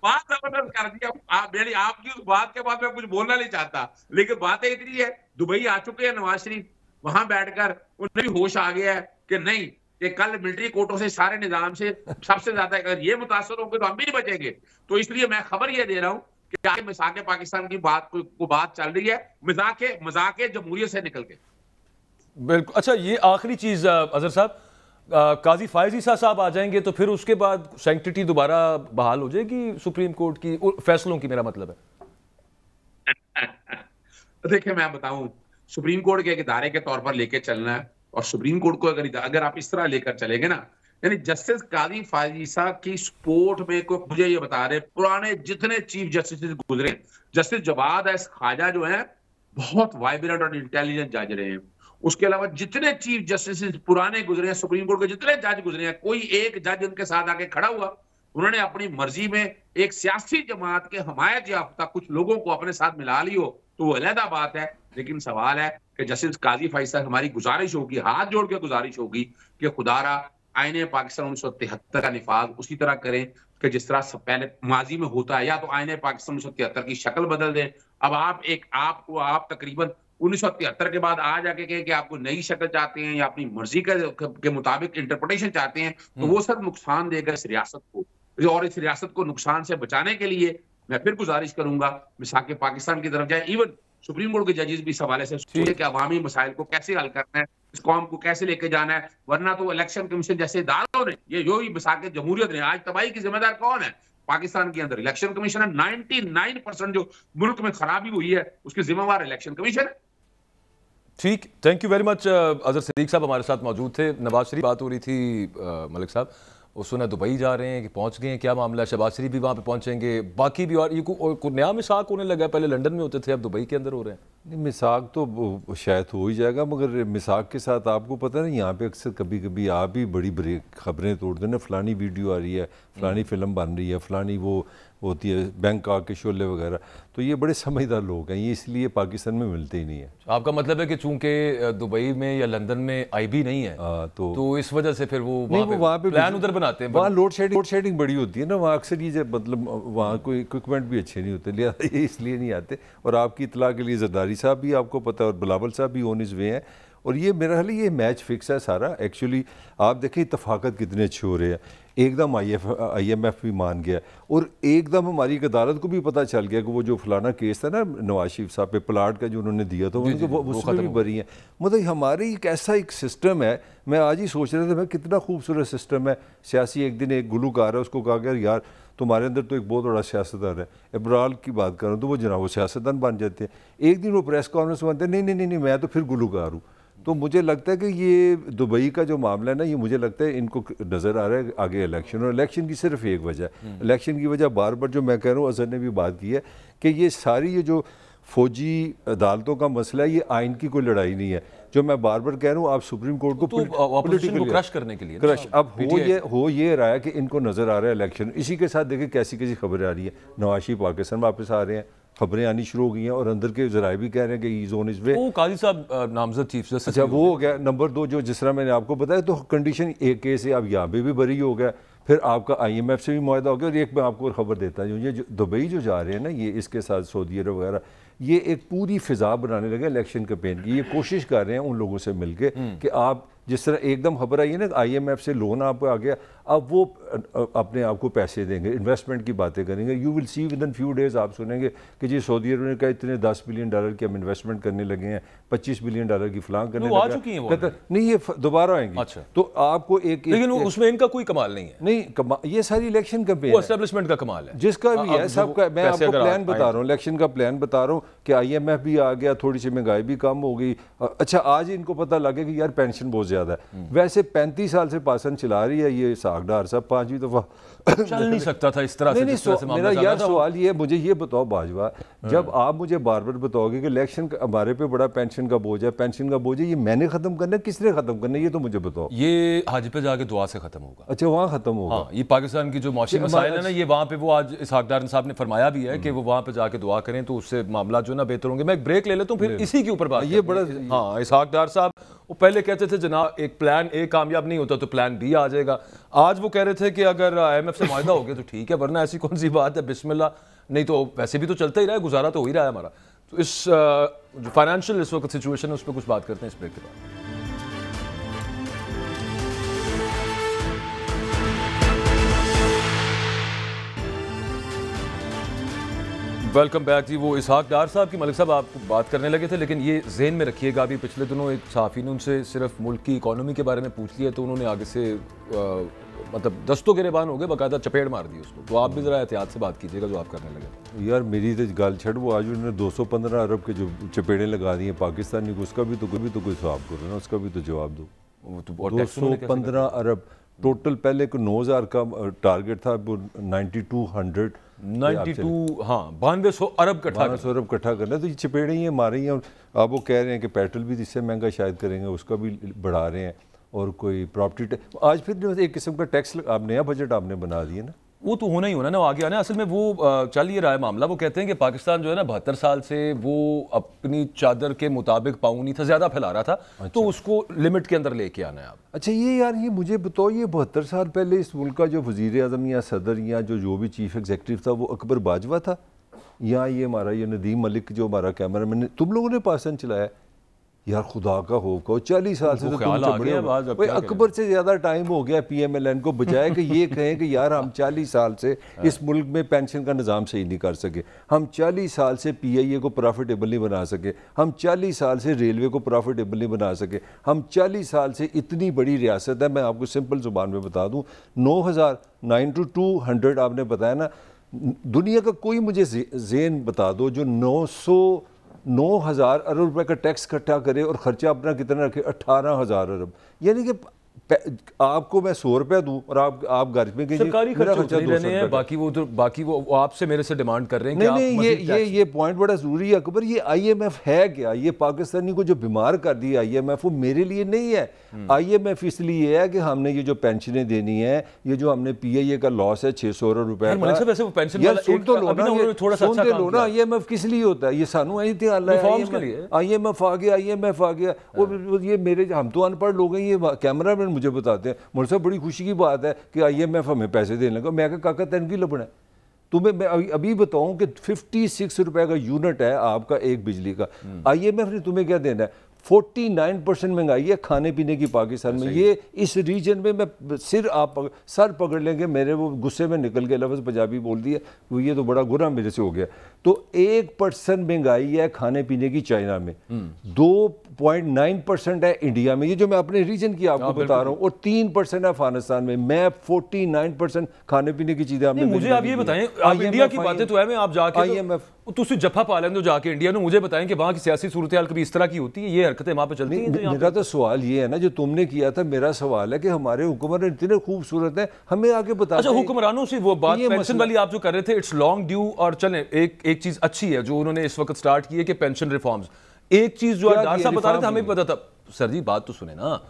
बात जबरदस्त कर दी। आपकी उस बात के बाद मैं कुछ बोलना नहीं चाहता, लेकिन बात इतनी है, दुबई आ चुके हैं नवाज शरीफ, वहां बैठकर उन्हें भी होश आ गया है कि नहीं, कि कल मिलिट्री कोर्टों से सारे निजाम से सबसे ज्यादा अगर ये मुतासर होंगे तो हम भी नहीं बचेंगे। तो इसलिए मैं खबर ये दे रहा हूँ कि आगे मिसाके पाकिस्तान की बात चल रही है, मजाके जमहूरियत से निकल के। बिल्कुल। अच्छा, ये आखिरी चीज अजहर साहब, काजी फायज ईसा साहब आ जाएंगे तो फिर उसके बाद सैंक्टिटी दोबारा बहाल हो जाएगी सुप्रीम कोर्ट की फैसलों की, मेरा मतलब है। देखिए मैं बताऊं, सुप्रीम कोर्ट के एक इदारे के तौर पर लेके चलना है, और सुप्रीम कोर्ट को अगर आप इस तरह लेकर चलेंगे ना, यानी जस्टिस काजी फायज ईसा की सपोर्ट में को मुझे ये बता रहे पुराने जितने चीफ जस्टिस गुजरे, जस्टिस जवाद एस ख्वाजा जो है बहुत वाइब्रेंट और इंटेलिजेंट जज रहे हैं, उसके अलावा जितने चीफ जस्टिस पुराने गुजरे हैं, सुप्रीम कोर्ट के जितने जज गुजरे हैं, कोई एक जज उनके साथ आके खड़ा हुआ, उन्होंने अपनी मर्जी में एक सियासी जमात के हमायत याफ्ता कुछ लोगों को अपने साथ मिला ली हो तो वो अलहदा बात है। लेकिन सवाल है कि जस्टिस काजी फायज साहब, हमारी गुजारिश होगी, हाथ जोड़ के गुजारिश होगी कि खुदारा आईने पाकिस्तान 1973 का निफाज उसी तरह करें कि जिस तरह पहले माजी में होता है, या तो आईने पाकिस्तान 1973 की शक्ल बदल दें। अब आप तकरीबन 1973 के बाद आ जाके कहें कि आपको नई शक्ल चाहते हैं या अपनी मर्जी के मुताबिक इंटरप्रिटेशन चाहते हैं, तो वो सब नुकसान देगा इस रियासत को, और इस रियासत को नुकसान से बचाने के लिए मैं फिर गुजारिश करूंगा मिसाके पाकिस्तान की तरफ जाए। इवन सुप्रीम कोर्ट के जजेस भी इस हवाले से सोचे कि अवामी मसाइल को कैसे हल करना है, इस कौम को कैसे लेके जाना है, वरना तो इलेक्शन कमीशन जैसे इदारों ने ये मिसाके जमहूरियत ने आज तबाही की जिम्मेदार कौन है पाकिस्तान के अंदर? इलेक्शन कमीशन है। 99% जो मुल्क में खराबी हुई है उसकी जिम्मेवार इलेक्शन कमीशन है। ठीक, thank you very much. Azhar Siddique साहब हमारे साथ मौजूद थे। नवाज शरीफ बात हो रही थी, मलिक साहब वो सुना दुबई जा रहे हैं कि पहुंच गए हैं, क्या मामला है? शहबाज शरीफ भी वहां पे पहुंचेंगे, बाकी भी, और ये नया मिसाक होने लगा है, पहले लंदन में होते थे अब दुबई के अंदर हो रहे हैं। नहीं, मिसाक तो शायद हो ही जाएगा, मगर मिसाक के साथ आपको पता है ना, यहाँ पे अक्सर कभी कभी आप भी बड़ी बड़ी खबरें तोड़ते हैं ना, फलानी वीडियो आ रही है, फलानी फिल्म बन रही है, फलानी वो होती है बैंकॉक के शोले वगैरह। तो ये बड़े समझदार लोग हैं, ये इसलिए पाकिस्तान में मिलते ही नहीं है। आपका मतलब है कि चूंकि दुबई में या लंदन में आईबी नहीं है, तो इस वजह से फिर वो वहाँ पे प्लान उधर बनाते हैं। वहाँ लोड शेडिंग बड़ी होती है ना, वहाँ अक्सर ये मतलब वहाँ कोई इक्विपमेंट भी अच्छे नहीं होते, लिहाजा ये इसलिए नहीं आते। और आपकी इतला के लिए जरदारी साहब भी आपको पता है और बिलावल साहब भी ऑन इज वे हैं। और ये मेरा ख्याल ये मैच फिक्स है सारा। एक्चुअली आप देखें इतफाकत कितने अच्छे हो रहे हैं, एकदम IMF भी मान गया और एकदम हमारी अदालत को भी पता चल गया कि वो जो फलाना केस था ना नवाज शरीफ साहब पे प्लाट का जो उन्होंने दिया था उनको उसमें भी बरी हैं। मतलब हमारे एक ऐसा एक सिस्टम है, मैं आज ही सोच रहा था मैं कितना खूबसूरत सिस्टम है सियासी। एक दिन एक गुलूकार है, उसको कहा गया यार तुम्हारे अंदर तो एक बहुत बड़ा सियासतदान है, इब्राल की बात करूँ तो वो जनाब वो सियासतदान बन जाते हैं। एक दिन वो प्रेस कॉन्फ्रेंस में बनते हैं नहीं मैं तो फिर गुलूकार हूँ। तो मुझे लगता है कि ये दुबई का जो मामला है ना, ये मुझे लगता है इनको नज़र आ रहा है आगे इलेक्शन, और इलेक्शन की सिर्फ एक वजह है। इलेक्शन की वजह बार बार जो मैं कह रहा हूँ, अजहर ने भी बात की है कि ये सारी ये जो फौजी अदालतों का मसला है, ये आइन की कोई लड़ाई नहीं है। जो मैं बार बार कह रहा हूँ, आप सुप्रीम कोर्ट को पॉलिटिकल क्रश करने के लिए क्रश अब हो ये रहा है कि इनको नज़र आ रहा है इलेक्शन। इसी के साथ देखिए कैसी कैसी खबरें आ रही है, नवाज शरीफ पाकिस्तान वापस आ रहे हैं, खबरें आनी शुरू हो गई हैं और अंदर के जराए भी कह रहे हैं कि ईज ऑन इज वे। वो काजी साहब नामजद चीफ जस्टिस, अच्छा वो हो गया। नंबर 2 जो जिस तरह मैंने आपको बताया, तो कंडीशन एक केस है, अब यहाँ पे भी बरी हो गया, फिर आपका IMF से भी मुआहदा हो गया। और एक मैं आपको खबर देता हूँ, ये जो दुबई जो जा रहे हैं ना, ये इसके साथ सऊदी अरब वगैरह, ये एक पूरी फिजा बनाने लगे इलेक्शन कैंपेन की। ये कोशिश कर रहे हैं उन लोगों से मिलके कि आप जिस तरह एकदम खबर आई है ना IMF से लोन आपको आ गया, अब वो अपने आप को पैसे देंगे, इन्वेस्टमेंट की बातें करेंगे। You will see with in few days आप सुनेंगे कि जी सऊदी अरब ने कहा इतने $10 बिलियन की हम इन्वेस्टमेंट करने लगे हैं, $25 बिलियन की फलांग करने लगे। नहीं ये दोबारा आएंगे। अच्छा। तो आपको लेकिन उसमें इनका कोई कमाल नहीं है। नहीं ये सारी इलेक्शन कैंपेन एस्टेब्लिशमेंट का कमाल है, जिसका भी है सबका। मैं आपको प्लान बता रहा हूँ, इलेक्शन का प्लान बता रहा हूँ कि IMF भी आ गया, थोड़ी सी महंगाई भी कम हो गई। अच्छा आज इनको पता लगे कि यार पेंशन बहुत ज्यादा है। वैसे 35 साल से पासन चला रही है ये सागडार साहब, 5वीं दफा चल नहीं सकता था इस तरह से। नहीं मेरा यार सवाल ये, मुझे ये बताओ बाजवा, जब आप मुझे बार बार बताओगे कि इलेक्शन हमारे पे बड़ा पेंशन का बोझ है, पेंशन का बोझ है, ये मैंने खत्म करना है, किसने खत्म करना है, ये तो मुझे बताओ। ये हज पे जाके दुआ से खत्म होगा। अच्छा वहाँ खत्म होगा। हाँ, ये पाकिस्तान की जो मौसमी मसाइल है ना, ये वहाँ पे वो आज इसहाकदार साहब ने फरमाया भी है कि वो वहाँ पे जाके दुआ करें तो उससे मामला जो ना बेहतर होंगे। मैं एक ब्रेक ले लेता हूँ, फिर इसी के ऊपर बात। ये बड़ा हाँ, इसहाकदार साहब वो पहले कहते थे जनाब एक प्लान A कामयाब नहीं होता तो प्लान B आ जाएगा। आज वो कह रहे थे कि अगर IMF से मुआहदा हो गया तो ठीक है, वरना ऐसी कौन सी बात है, बिस्मिल्लाह, नहीं तो वैसे भी तो चलता ही रहा है, गुजारा तो हो ही रहा है हमारा। तो इस जो फाइनेंशियल इस वक्त सिचुएशन है उस पर कुछ बात करते हैं इस ब्रेक के बाद। वेलकम बैक जी। वो इसहाक डार साहब की मलिक साहब आप बात करने लगे थे, लेकिन ये जहन में रखिएगा, अभी पिछले दिनों एक सहाफ़ी ने उनसे सिर्फ मुल्क की इकॉनमी के बारे में पूछ लिया तो उन्होंने आगे से मतलब दस्तों गिरेबान हो गए, बाकायदा चपेड़ मार दी उसको। तो आप भी ज़रा एहतियात से बात कीजिएगा जो आप करने लगे। यार मेरी तो गाल छड़, वो आज उन्होंने 215 अरब के जो चपेड़े लगा दी हैं पाकिस्तानी को, उसका भी तो कोई जवाब करो ना, उसका भी तो जवाब दो। 215 अरब टोटल, पहले को 9,000 का टारगेट था, 9200 हाँ 9200 अरब इकट्ठा करना। तो ये चपेड़े ही मारे हैं। और अब वो कह रहे हैं कि पेट्रोल भी इससे महंगा शायद करेंगे, उसका भी बढ़ा रहे हैं। और कोई प्रॉपर्टी आज फिर एक किस्म का टैक्स आप नया बजट आपने बना दिया ना, वो तो होना ही होना ना, आगे आना। असल में वो चल ये रहा है मामला। वो कहते हैं कि पाकिस्तान जो है ना 72 साल से वो अपनी चादर के मुताबिक पाऊनी था, ज़्यादा फैला रहा था। अच्छा। तो उसको लिमिट के अंदर लेके आना है आप। अच्छा ये यार ये मुझे बताओ, ये 72 साल पहले इस मुल्क का जो वज़ीर आज़म या सदर या जो भी चीफ एग्जीक्यूटिव था वो अकबर बाजवा था, या ये हमारा ये नदीम मलिक जो हमारा कैमरा मैन, तुम लोगों ने पासन चलाया। यार खुदा का खौफ कहो, 40 साल से तो तुम अकबर से ज़्यादा टाइम हो गया PMLN को, बजाय कि ये कहें कि यार हम 40 साल से इस मुल्क में पेंशन का निज़ाम सही नहीं कर सके, हम 40 साल से PIA को प्रॉफिटेबल नहीं बना सके, हम 40 साल से रेलवे को प्रॉफिटेबल नहीं बना सके, हम 40 साल से इतनी बड़ी रियासत है। मैं आपको सिंपल ज़ुबान में बता दूँ, 9,000 to 200 आपने बताया ना, दुनिया का कोई मुझे ज़ेन बता दो जो 9,000 अरब रुपए का टैक्स इकट्ठा करे और ख़र्चा अपना कितना रखे, 18,000 अरब। यानी कि आपको मैं 100 रुपया दूं और आप घर में सरकारी खर्चे नहीं रहने हैं, बाकी वो आपसे मेरे से डिमांड कर रहे हैं कि नहीं, ये पॉइंट बड़ा जरूरी है अकबर। ये IMF है क्या? ये पाकिस्तानी को जो बीमार कर दिया IMF, वो मेरे लिए नहीं है। IMF इसलिए है कि हमने ये जो पेंशनें देनी है, ये जो हमने PIA का लॉस है 600 रुपए का, IMF किस लिए होता है? ये सानू IMF आ गया। और ये मेरे, हम तो अनपढ़ लोग हैं, ये कैमरा मैन मुझे बताते हैं, मुझे से बड़ी खुशी की बात है कि IMF हमें पैसे देने लगा। मैं कहा काका तेन की लबना है तुम्हें? मैं अभी बताऊं कि 56 रुपए का यूनिट है आपका एक बिजली का। IMF ने तुम्हें क्या देना है? 49% महंगाई है खाने पीने की पाकिस्तान में। ये इस रीजन में मैं सर पकड़ लेंगे मेरे, वो गुस्से में निकल के लफ्ज़ पंजाबी बोल दिया, वो ये तो बड़ा गुनाह मेरे से हो गया। तो 1% महंगाई है खाने पीने की चाइना में, 2.9% है इंडिया में, ये जो मैं अपने रीजन की आपको बता रहा हूँ, और 3% है अफगानिस्तान में। मैं 49% खाने पीने की चीजें आपने मुझे आप ये बताएं, आप इंडिया की बातें तो है, मैं आप जाके IMF तो जफा पा लें जाके इंडिया ने, मुझे बताएं कि वहां की सियासी सूरत हाल कभी इस तरह की होती है, ये हरकतें वहां पे चलती हैं? मेरा तो सवाल ये है ना, जो तुमने किया था, मेरा सवाल है कि हमारे हुक्मरान इतने खूबसूरत हैं, हमें आगे बता। अच्छा, हुक्मरानों से वो बात पेंशन वाली आप जो कर रहे थे, इट्स लॉन्ग ड्यू। और चलें, एक चीज अच्छी है जो उन्होंने इस वक्त स्टार्ट की है कि पेंशन रिफॉर्म्स। एक चीज जो डार साहब बता रहे थे, हमें भी पता था। सर जी बात तो सुने ना,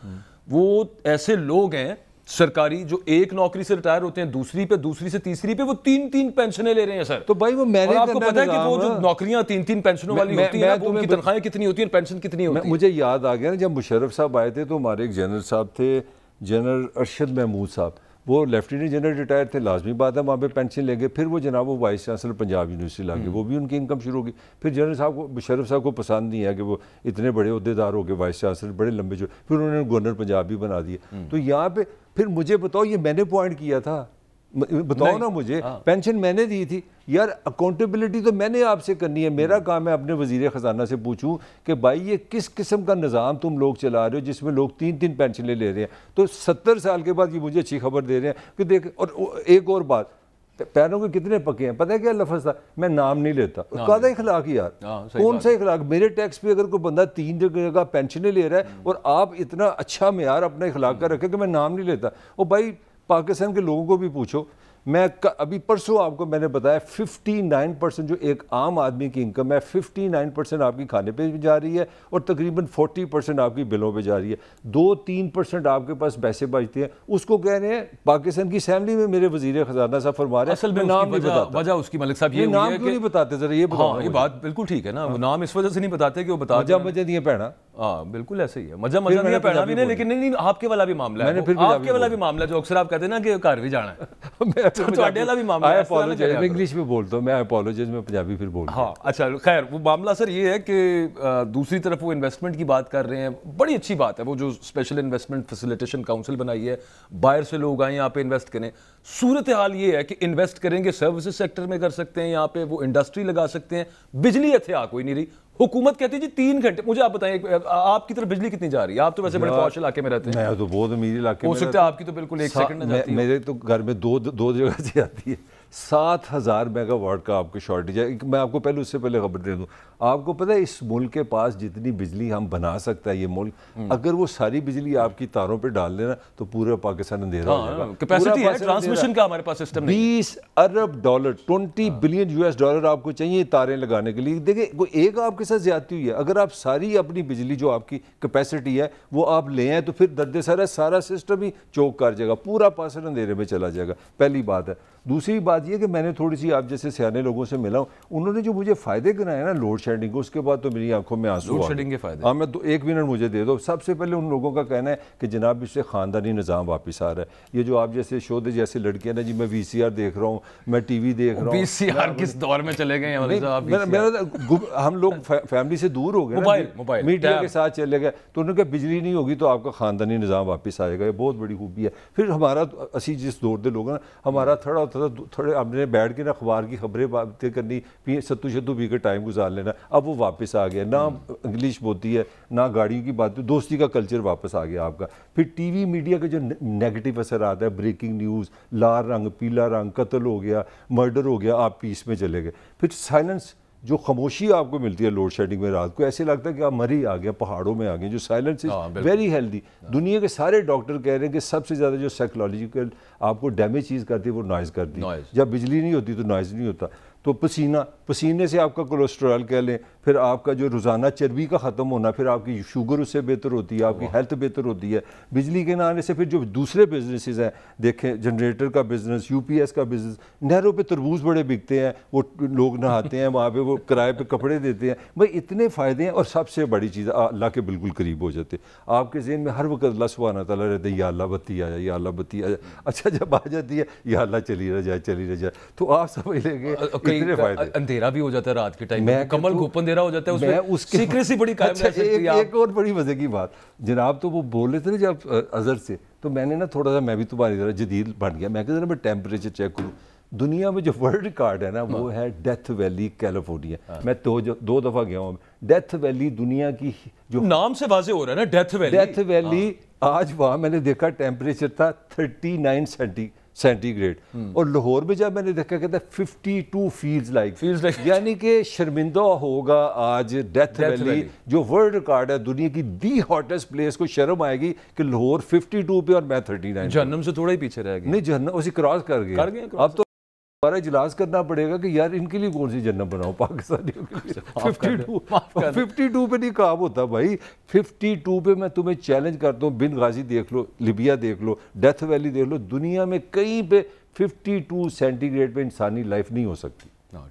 वो ऐसे लोग हैं सरकारी जो एक नौकरी से रिटायर होते हैं, दूसरी से तीसरी पे वो 3-3 पेंशनें ले रहे हैं सर। तो भाई वो मैंने आपको पता है कि वो जो नौकरियां 3-3 पेंशनों वाली होती हैं, उनकी तनख्वाहें कितनी होती हैं, पेंशन कितनी होती है? मुझे याद आ गया ना, जब मुशर्रफ साहब आए थे तो हमारे एक जनरल साहब थे, जनरल अरशद महमूद साहब, वो लेफ्टिनेंट जनरल रिटायर थे, लाजमी बात है वहाँ पे पेंशन लेंगे। फिर वो जनाब वो वाइस चांसलर पंजाब यूनिवर्सिटी लागे, वो भी उनकी इनकम शुरू होगी। फिर जनरल साहब को, मुशर्रफ साहब को पसंद नहीं है कि वो इतने बड़े अहदेदार हो गए, वाइस चांसलर बड़े लंबे जो, फिर उन्होंने गवर्नर पंजाब भी बना दिए। तो यहाँ पे फिर मुझे बताओ, ये मैंने पॉइंट किया था, बताओ ना मुझे, पेंशन मैंने दी थी यार, अकाउंटेबिलिटी तो मैंने आपसे करनी है। मेरा काम है अपने वजीर ख़जाना से पूछूं कि भाई ये किस किस्म का निज़ाम तुम लोग चला रहे हो जिसमें लोग 3-3 पेंशनें ले रहे हैं। तो 70 साल के बाद ये मुझे अच्छी खबर दे रहे हैं कि देख। और एक और बात, पैरों के कितने पके हैं, पता है क्या लफ्ज़ था? मैं नाम नहीं लेता, कादा इखलाक यार, कौन सा इखलाक? मेरे टैक्स पे अगर कोई बंदा 3 जगह पेंशनें ले रहा है और आप इतना अच्छा मेयार अपना इखलाक का रखें कि मैं नाम नहीं लेता। और भाई पाकिस्तान के लोगों को भी पूछो, मैं अभी परसों आपको मैंने बताया 59% जो एक आम आदमी की इनकम है, 59% आपकी खाने पे जा रही है और तकरीबन 40% आपकी बिलों पे जा रही है। 2-3% आपके पास पैसे बचते हैं, उसको कह रहे हैं पाकिस्तान की असेंबली में मेरे वजीर खजाना साहब फरमा रहे हैं। असल में नाम नहीं बताता, वजह उसकी मलिक साहब ये नाम क्यों नहीं बताते जरा ये बताओ। ये बात बिल्कुल ठीक है ना, वो नाम इस वजह से नहीं बताते कि वो बता मजा दिए पैना। हाँ बिल्कुल ऐसे ही है, मजा नहीं पैना भी नहीं, लेकिन नहीं आपके वाला भी मामला है, आपके वाला भी मामला जो अक्सर आप कहते हैं ना कि घर भी जाना है। इंग्लिश में बोलता हूँ मैं, अपोलोजाइज में पंजाबी फिर बोलता हूँ। हाँ अच्छा खैर, वो मामला सर ये है कि दूसरी तरफ वो इन्वेस्टमेंट की बात कर रहे हैं, बड़ी अच्छी बात है वो जो स्पेशल इन्वेस्टमेंट फैसिलिटेशन काउंसिल बनाई है, बाहर से लोग आए यहाँ पे इन्वेस्ट करें। सूरत हाल ये है कि इन्वेस्ट करेंगे सर्विसेज सेक्टर में कर सकते हैं, यहाँ पे वो इंडस्ट्री लगा सकते हैं। बिजली इत्थे कोई नहीं रही, हुकूमत कहती है जी 3 घंटे। मुझे आप बताएं आपकी तरफ बिजली कितनी जा रही है? आप तो वैसे बड़े पॉश इलाके में रहते हैं। मैं तो बहुत अमीर इलाके में, हो सकता है आपकी तो बिल्कुल 1 सेकंड में जाती है। मेरे तो घर में दो जगह से आती है। 7000 मेगावाट का आपको शॉर्टेज है। मैं आपको पहले उससे पहले खबर दे दूं, आपको पता है इस मुल्क के पास जितनी बिजली हम बना सकता है ये मुल्क, अगर वो सारी बिजली आपकी तारों पे डाल देना तो पूरा पाकिस्तान अंधेरा हो जाएगा। कैपेसिटी है ट्रांसमिशन का हमारे पास सिस्टम नहीं। 20 अरब डॉलर, 20 बिलियन US डॉलर आपको चाहिए तारें लगाने के लिए। देखिए कोई एक आपके साथ ज्यादती हुई है, अगर आप सारी अपनी बिजली जो आपकी कैपेसिटी है वो आप ले आए तो फिर दर्द सारा सिस्टम ही चौक कर जाएगा, पूरा पाकिस्तान अंधेरे में चला जाएगा। पहली बात है। दूसरी बात यह कि मैंने थोड़ी सी आप जैसे सियाने लोगों से मिला हूँ, उन्होंने जो मुझे फायदे गिनाए ना लोड शेडिंग को, उसके बाद तो मेरी आंखों में आंसू लोड शेडिंग के फायदे। हाँ, मैं 1 मिनट मुझे दे दो। सबसे पहले उन लोगों का कहना है कि जनाब इससे खानदानी निज़ाम वापस आ रहा है। ये जो आप जैसे शोधे जैसे लड़कियां ना जी, मैं VCR देख रहा हूँ, मैं TV देख रहा हूँ। VCR किस दौर में चले गए? हम लोग फैमिली से दूर हो गए, मोबाइल मीडिया के साथ चले गए, तो उन्होंने कहा बिजली नहीं होगी तो आपका खानदानी निज़ाम वापस आएगा। ये बहुत बड़ी खूबी है। फिर हमारा असी जिस दौर के लोग ना, हमारा थोड़े हमने बैठ के ना अखबार की खबरें बातें करनी, सत्तू शत्तू पी के टाइम गुजार लेना, अब वो वापस आ गया। ना इंग्लिश बोलती है ना गाड़ियों की बात, दोस्ती का कल्चर वापस आ गया आपका। फिर TV मीडिया के जो नेगेटिव असर आता है, ब्रेकिंग न्यूज़, लाल रंग पीला रंग, कत्ल हो गया, मर्डर हो गया, आप पीस में चले गए। फिर साइलेंस जो खामोशी आपको मिलती है लोड शेडिंग में रात को, ऐसे लगता है कि आप मरी आ गए, पहाड़ों में आ गए। जो साइलेंस इज वेरी हेल्दी। दुनिया के सारे डॉक्टर कह रहे हैं कि सबसे ज़्यादा जो साइकोलॉजिकल आपको डैमेज चीज़ करती है वो नॉइज़ करती है। जब बिजली नहीं होती तो नॉइज़ नहीं होता। तो पसीने से आपका कोलेस्ट्रॉल कह लें, फिर आपका जो रोज़ाना चर्बी का ख़त्म होना, फिर आपकी शुगर उससे बेहतर होती है, आपकी हेल्थ बेहतर होती है। बिजली के ना आने से फिर जो दूसरे बिजनेसेस हैं, देखें जनरेटर का बिज़नेस, यूपीएस का बिज़नेस, नहरों पे तरबूज बड़े बिकते हैं, वो लोग नहाते हैं वहाँ पे, वो किराए पे कपड़े देते हैं। भाई इतने फ़ायदे हैं। और सबसे बड़ी चीज़, अल्लाह के बिल्कुल करीब हो जाते। आपके ज़हन में हर वक्त अल्लाह सुब्हाना तआला रहते हैं, या अल्लाह बत्ती आ जाए, या अल्लाह बत्ती आ जाए। अच्छा जब आ जाती है या अल्लाह चली रह जाए, चली रह जाए, तो आप समझ लेंगे इतने फ़ायदे। अंधेरा भी हो जाता है रात के टाइम में, कमल घुपन अंधेरा हो जाता है, उसमें सीक्रेसी बड़ी कायम रह सकती है। एक और बड़ी मजे की बात जनाब, तो वो बोल रहे थे ना जब अजहर से, तो मैंने ना थोड़ा सा मैं भी तुम्हारी तरह जदीद बन गया। मैं कहता मैं टेम्परेचर चेक करूँ। दुनिया में जो वर्ल्ड रिकॉर्ड है ना वो है डेथ वैली कैलिफोर्निया। मैं तो जो 2 दफ़ा गया हूँ। डेथ वैली दुनिया की जो नाम से वाजे हो रहा है ना, डेथ वैली आज वहाँ मैंने देखा टेम्परेचर था 39 सेंटीग्रेड। और लाहौर में जब मैंने देखा कहता है 52 फील्स लाइक यानी कि शर्मिंदा होगा आज डेथ वैली जो वर्ल्ड रिकॉर्ड है दुनिया की दी हॉटेस्ट प्लेस को शर्म आएगी कि लाहौर 52 पे और मैं 39। जहन्नम से थोड़ा ही पीछे रह गया। नहीं जहन्नम उसी क्रॉस कर गए। अब तो दोबारा इजलास करना पड़ेगा कि यार इनके लिए कौन सी जन्नत बनाओ पाकिस्तानियों के लिए। 52 पे नहीं काम होता भाई। 52 पे मैं तुम्हें चैलेंज करता हूँ। बिन गाजी देख लो, लिबिया देख लो, डेथ वैली देख लो, दुनिया में कहीं पे 52 सेंटीग्रेड पे इंसानी लाइफ नहीं हो सकती।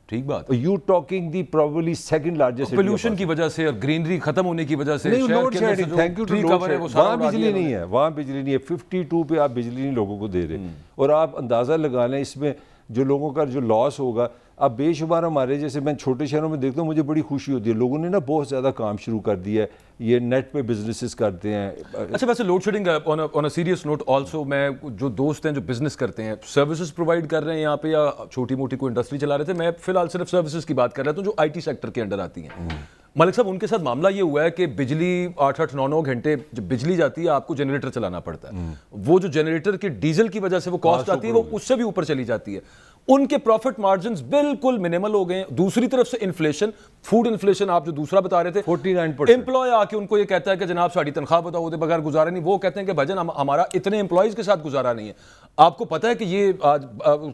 ठीक बात। You talking the probably second largest pollution की वजह से और ग्रीनरी खत्म होने की वजह से load shedding, thank you to load shedding. वहाँ बिजली नहीं है, वहाँ बिजली नहीं है। 52 पे आप बिजली नहीं लोगों को दे रहे। और आप अंदाज़ा लगा लें इसमें जो लोगों का जो लॉस होगा। अब बेशुमार हमारे जैसे मैं छोटे शहरों में देखता हूँ, मुझे बड़ी खुशी होती है। लोगों ने ना बहुत ज़्यादा काम शुरू कर दिया है, ये नेट पे बिजनेसेस करते हैं। अच्छा वैसे load shedding on a serious note also, मैं जो दोस्त हैं जो बिजनेस करते हैं, सर्विसेज प्रोवाइड कर रहे हैं यहाँ पे या छोटी मोटी कोई इंडस्ट्री चला रहे थे, मैं फिलहाल सिर्फ सर्विसेज की बात कर रहा था जो IT सेक्टर के अंडर आती हैं। मलिक साहब उनके साथ मामला ये हुआ है कि बिजली 8-8, 9-9 घंटे जब बिजली जाती है आपको जनरेटर चलाना पड़ता है। वो जो जनरेटर के डीजल की वजह से वो कॉस्ट आती है वो उससे भी ऊपर चली जाती है। उनके प्रॉफिट मार्जिन्स बिल्कुल मिनिमल हो गए। दूसरी तरफ से इन्फ्लेशन, फूड इन्फ्लेशन आप जो दूसरा बता रहे थे 49%। एम्प्लॉय आके उनको ये कहता है कि जनाब साड़ी तनख्वाह बताओ, बगैर गुजारा नहीं। वो कहते हैं कि भजन हमारा इतने एम्प्लॉयज के साथ गुजारा नहीं है। आपको पता है कि ये आज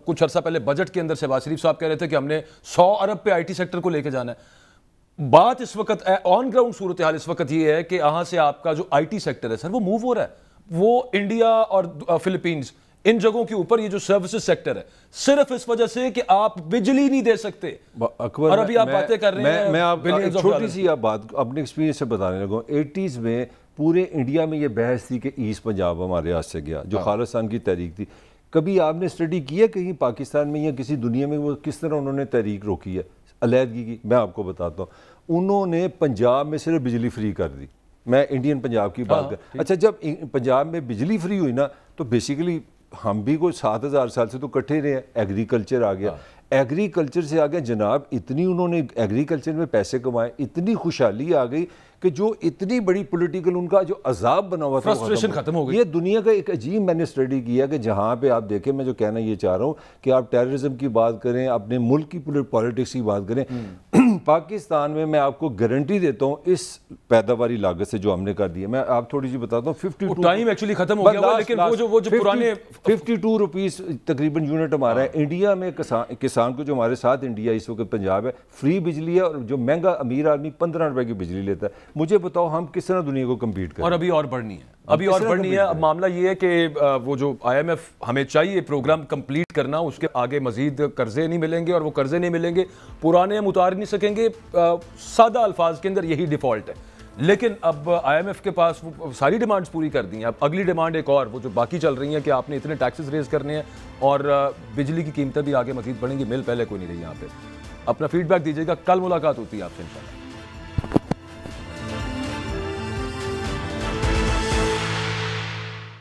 कुछ अर्सा पहले बजट के अंदर शहबाज शरीफ साहब कह रहे थे कि हमने 100 अरब पे IT सेक्टर को लेकर जाना है। बात इस वक्त ऑन ग्राउंड सूरत हाल इस वक्त ये है कि यहां से आपका जो IT सेक्टर है सर वो मूव हो रहा है। वो इंडिया और फिलीपींस इन जगहों के ऊपर ये जो सर्विसेज सेक्टर है सिर्फ इस वजह से कि आप बिजली नहीं दे सकते। अकबर और अभी आप बातें कर रहे हैं। मैं आप छोटी सी आप बात अपने एक्सपीरियंस से बताने लगा। 80s में पूरे इंडिया में ये बहस थी कि ईस्ट पंजाब हमारे हाथ से गया, जो खालिस्तान की तहरीक थी। कभी आपने स्टडी किया कहीं पाकिस्तान में या किसी दुनिया में वो किस तरह उन्होंने तहरीक रोकी है अलहदगी की? मैं आपको बताता हूँ। उन्होंने पंजाब में सिर्फ बिजली फ्री कर दी। मैं इंडियन पंजाब की बात कर। अच्छा जब पंजाब में बिजली फ्री हुई ना तो बेसिकली हम भी कोई 7000 साल से तो इकट्ठे रहे हैं। एग्रीकल्चर आ गया, एग्रीकल्चर से आ गया जनाब। इतनी उन्होंने एग्रीकल्चर में पैसे कमाए, इतनी खुशहाली आ गई कि जो इतनी बड़ी पॉलिटिकल उनका जो अजाब बना हुआ था फ्रस्ट्रेशन खत्म हो गई। ये दुनिया का एक अजीब मैंने स्टडी किया कि जहाँ पे आप देखें, मैं जो कहना ये चाह रहा हूँ कि आप टेररिज्म की बात करें, अपने मुल्क की पॉलिटिक्स की बात करें, पाकिस्तान में मैं आपको गारंटी देता हूँ इस पैदावारी लागत से जो हमने कर दी है। मैं आप थोड़ी सी बताता हूँ। 52 टाइम एक्चुअली खत्म हो गया, लेकिन वो जो पुराने 52 रुपीस तकरीबन यूनिट हमारा है। इंडिया में किसान को जो हमारे साथ इंडिया इस वक्त पंजाब है फ्री बिजली है, और जो महंगा अमीर आदमी 15 रुपए की बिजली लेता है। मुझे बताओ हम किस तरह दुनिया को कम्पीट करें? और अभी और बढ़नी है, अभी और बढ़नी है। अब मामला ये है कि वो जो IMF हमें चाहिए प्रोग्राम कंप्लीट करना, उसके आगे मजीद कर्जे नहीं मिलेंगे, और वो कर्जे नहीं मिलेंगे पुराने हम उतार नहीं सकेंगे। सादा अल्फाज के अंदर यही डिफॉल्ट है। लेकिन अब IMF के पास वो सारी डिमांड्स पूरी कर दी हैं। अब अगली डिमांड एक और वो जो बाकी चल रही हैं कि आपने इतने टैक्सेस रेज करने हैं और बिजली की कीमतें भी आगे मजीद बढ़ेंगी। मिल पहले कोई नहीं रही यहाँ पे। अपना फीडबैक दीजिएगा। कल मुलाकात होती है आपसे इंशाल्लाह।